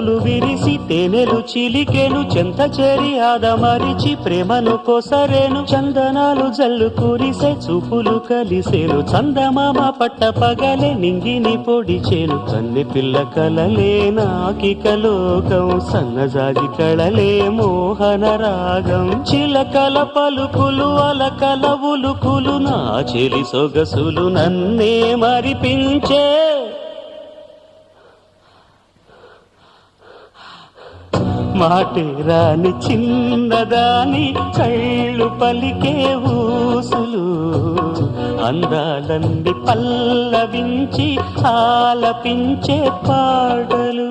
పూలు విరిసి తేనెలు చిలికెను చెంత చేరి ఆదమరిచి ప్రేమను కొసరేను చందనాలు జల్లు కురిసే చూపులు కలిసేను చందమామ పట్ట పగలే నింగిని పొడిచేను కన్నె పిల్ల కలలే నాకిక లోకం సన్నజాజి కళలే మోహన రాగం చిలకల పలుకులు అలకల ఉలుకులు నా చెలి సొగసులు నన్నే మరిపించే మాటే రాని చిన్నదాని కళ్ళు పలికే ఊసులు అందాలన్నీ పల్లవించి ఆలపించే పాటలు